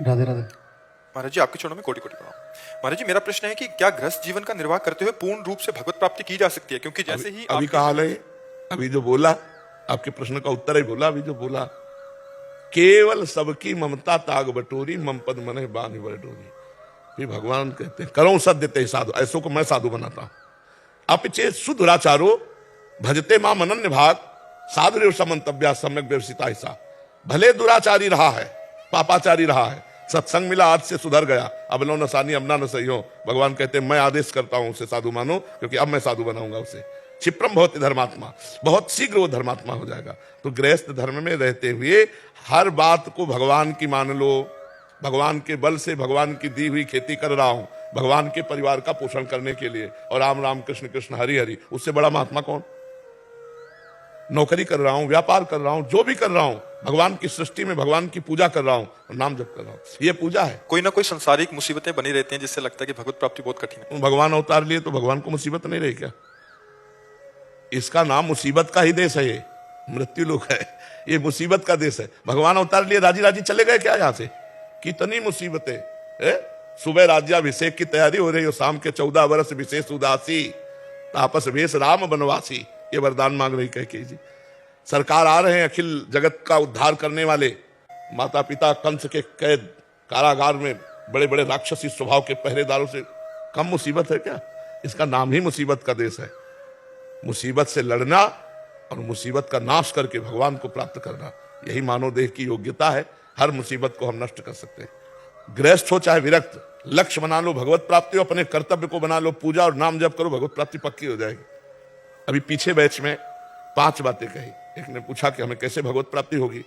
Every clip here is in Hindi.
राधे राधे। महाराज जी, आपके चरणों में कोटि कोटि प्रणाम। महाराज जी, मेरा प्रश्न है कि क्या गृहस्थ जीवन का निर्वाह करते हुए पूर्ण रूप से भगवत प्राप्ति की जा सकती है? क्योंकि जैसे ही अभी का हाल है, अभी जो बोला, आपके प्रश्न का उत्तर ही बोला। अभी जो बोला, केवल सबकी ममता ताग बटोरी, मम पद मन बांध बटोरी। फिर भगवान कहते हैं, करो सद्य ते साधु, ऐसो को मैं साधु बनाता हूं। अपिचे सुदुराचारो भजते मां अनन्य भाग, साधु समंतव्या सम्यक व्यवसिता ऐसा। भले दुराचारी रहा है, पापाचारी रहा है, सत्संग मिला, आज से सुधर गया, अब लो नसानी अब ना न सही हो। भगवान कहते हैं मैं आदेश करता हूं उसे साधु मानो, क्योंकि अब मैं साधु बनाऊंगा उसे। क्षिप्रम भवति धर्मात्मा, बहुत शीघ्र वो धर्मात्मा हो जाएगा। तो गृहस्थ धर्म में रहते हुए हर बात को भगवान की मान लो। भगवान के बल से भगवान की दी हुई खेती कर रहा हूं, भगवान के परिवार का पोषण करने के लिए, और राम राम कृष्ण कृष्ण हरि हरि, उससे बड़ा महात्मा कौन? नौकरी कर रहा हूं, व्यापार कर रहा हूं, जो भी कर रहा हूं, भगवान की सृष्टि में भगवान की पूजा कर रहा हूं, नाम जप कर रहा हूं, ये पूजा है। कोई ना कोई संसारिक मुसीबतें बनी रहती हैं जिससे लगता है कि भगवत प्राप्ति बहुत कठिन है। भगवान अवतार लिए तो भगवान को मुसीबत नहीं रही क्या? इसका नाम मुसीबत का ही देश है, ये मृत्यु लोक है, ये मुसीबत का देश है। भगवान अवतार लिए राजी राजी चले गए क्या यहां से? कितनी मुसीबतें। सुबह राज्याभिषेक की तैयारी हो रही हो, शाम के 14 वर्ष विशेष उदासी, तापस वेश राम बनवासी, ये वरदान मांग रही कैकेयी जी। सरकार आ रहे हैं अखिल जगत का उद्धार करने वाले, माता पिता कंस के कैद कारागार में बड़े बड़े राक्षसी स्वभाव के पहरेदारों से कम मुसीबत है क्या? इसका नाम ही मुसीबत का देश है। मुसीबत से लड़ना और मुसीबत का नाश करके भगवान को प्राप्त करना, यही मानव देह की योग्यता है। हर मुसीबत को हम नष्ट कर सकते हैं। गृहस्थ हो चाहे विरक्त, लक्ष्य बना लो भगवत प्राप्ति, अपने कर्तव्य को बना लो पूजा और नाम जप करो, भगवत प्राप्ति पक्की हो जाएगी। अभी पीछे बैच में 5 बातें कही। एक ने पूछा कि हमें कैसे भगवत प्राप्ति होगी,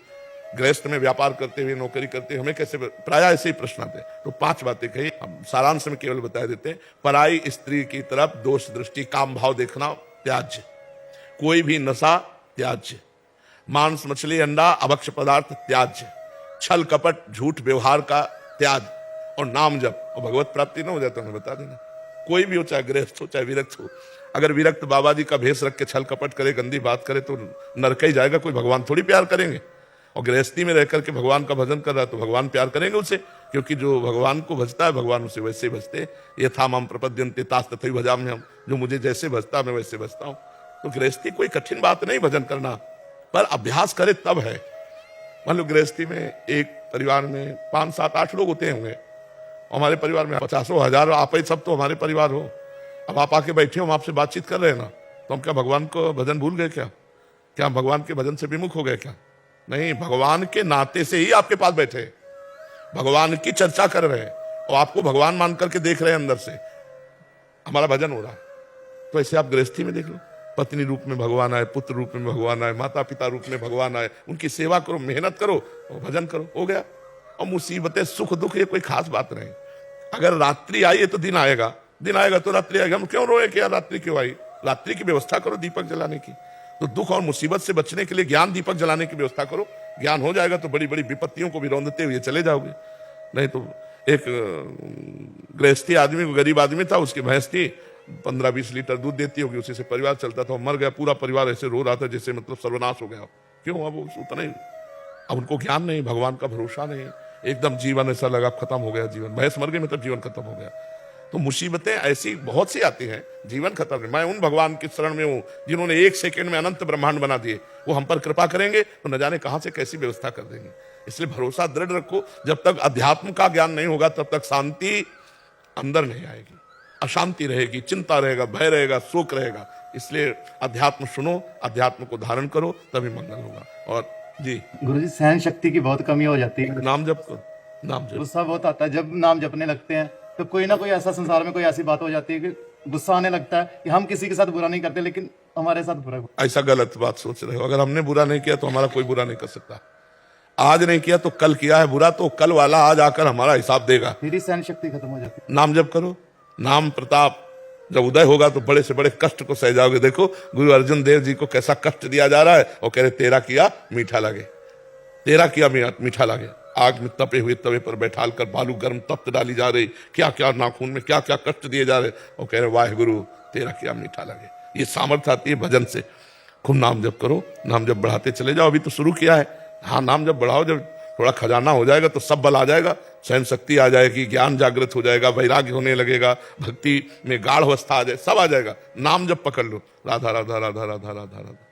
गृहस्थ में व्यापार करते हुए नौकरी करते हुए हमें कैसे, प्राय ऐसे ही प्रश्न आते। तो 5 बातें कही, हम सारांश में केवल बता देते हैं। पराई स्त्री की तरफ दोष दृष्टि, काम भाव देखना त्याज्य, कोई भी नशा त्याज्य, मांस मछली अंडा अभक्ष्य पदार्थ त्याज्य, छल कपट झूठ व्यवहार का त्याग, और नाम जप, और भगवत प्राप्ति न हो जाए तो हमें बता देना। कोई भी हो, चाहे गृहस्थ हो चाहे विरक्त हो। अगर विरक्त बाबा जी का भेष रख के छल कपट करे, गंदी बात करे, तो नरक ही जाएगा। कोई भगवान थोड़ी प्यार करेंगे। और गृहस्थी में रहकर के भगवान का भजन कर रहा है तो भगवान प्यार करेंगे उसे, क्योंकि जो भगवान को भजता है भगवान उसे वैसे भजते। ये था माम प्रपद्यन्ते तास तथैव भजाम्यहम्, हम जो मुझे जैसे भजता मैं वैसे भजता हूँ। तो गृहस्थी कोई कठिन बात नहीं भजन करना, पर अभ्यास करे तब है। मान लो गृहस्थी में एक परिवार में 5, 7, 8 लोग होते होंगे, हमारे परिवार में 50, 1000, आप ही सब तो हमारे परिवार हो। अब आप आके बैठे हो, हम आपसे बातचीत कर रहे हैं ना, तो हम क्या भगवान को भजन भूल गए क्या? क्या हम भगवान के भजन से विमुख हो गए क्या? नहीं, भगवान के नाते से ही आपके पास बैठे, भगवान की चर्चा कर रहे हैं और आपको भगवान मान करके देख रहे हैं अंदर से, हमारा भजन हो रहा है। तो ऐसे आप गृहस्थी में देख लो, पत्नी रूप में भगवान आए, पुत्र रूप में भगवान आए, माता पिता रूप में भगवान आए, उनकी सेवा करो, मेहनत करो और भजन करो, हो गया। और मुसीबतें सुख दुख ये कोई खास बात नहीं। अगर रात्रि आई है तो दिन आएगा, दिन आएगा तो रात्रि आएगा। हम क्यों रोए कि यार रात्रि क्यों आई? रात्रि की व्यवस्था करो दीपक जलाने की। तो दुख और मुसीबत से बचने के लिए ज्ञान दीपक जलाने की व्यवस्था करो, ज्ञान हो जाएगा तो बड़ी बड़ी विपत्तियों को भी रौंदते हुए चले जाओगे। नहीं तो एक गृहस्थी आदमी, गरीब आदमी था, उसकी भैंस थी, 15-20 लीटर दूध देती होगी, उसी से परिवार चलता था। मर गया, पूरा परिवार ऐसे रो रहा था जैसे मतलब सर्वनाश हो गया। क्यों? अब उतना ही, अब उनको ज्ञान नहीं, भगवान का भरोसा नहीं, एकदम जीवन ऐसा लगा खत्म हो गया। जीवन, भैंस मर गई मतलब जीवन खत्म हो गया। तो मुसीबतें ऐसी बहुत सी आती हैं, जीवन खत्म है। मैं उन भगवान की शरण में हूं जिन्होंने 1 सेकंड में अनंत ब्रह्मांड बना दिए। वो हम पर कृपा करेंगे तो न जाने कहां से कैसी व्यवस्था कर देंगे। इसलिए भरोसा दृढ़ रखो। जब तक अध्यात्म का ज्ञान नहीं होगा तब तक शांति अंदर नहीं आएगी, अशांति रहेगी, चिंता रहेगा, भय रहेगा, शोक रहेगा। इसलिए अध्यात्म सुनो, अध्यात्म को धारण करो, तभी मंगल होगा। और जी गुरुजी, सहन शक्ति की बहुत कमी हो जाती है। नाम जप करो, नाम जप। गुस्सा बहुत आता है जब नाम जपने लगते हैं, तो कोई ना कोई ऐसा संसार में कोई ऐसी बात हो जाती है कि गुस्सा आने लगता है कि हम किसी के साथ बुरा नहीं करते लेकिन हमारे साथ बुरा। ऐसा गलत बात सोच रहे हो। अगर हमने बुरा नहीं किया तो हमारा कोई बुरा नहीं कर सकता। आज नहीं किया तो कल किया है बुरा, तो कल वाला आज आकर हमारा हिसाब देगा। मेरी सहन शक्ति खत्म हो जाती है। नाम जप करो, नाम प्रताप जब उदय होगा तो बड़े से बड़े कष्ट को सह जाओगे। देखो गुरु अर्जुन देव जी को कैसा कष्ट दिया जा रहा है और कह रहे तेरा किया मीठा लगे, तेरा किया मीठा लगे। आग में तपे हुए तवे पर बैठाल कर बालू गर्म तप्त डाली जा रही, क्या क्या नाखून में क्या क्या कष्ट दिए जा रहे, और कह रहे वाहे गुरु तेरा किया मीठा लगे। ये सामर्थ्य आती है भजन से। खूब नाम जप करो, नाम जप बढ़ाते चले जाओ। अभी तो शुरू किया है, हाँ नाम जप बढ़ाओ, जब थोड़ा खजाना हो जाएगा तो सब बल आ जाएगा। सहन शक्ति आ जाएगी, ज्ञान जागृत हो जाएगा, वैराग्य होने लगेगा, भक्ति में गाढ़ अवस्था आ जाए, सब आ जाएगा। नाम जब पकड़ लो, राधा राधा राधा राधा राधा राधा।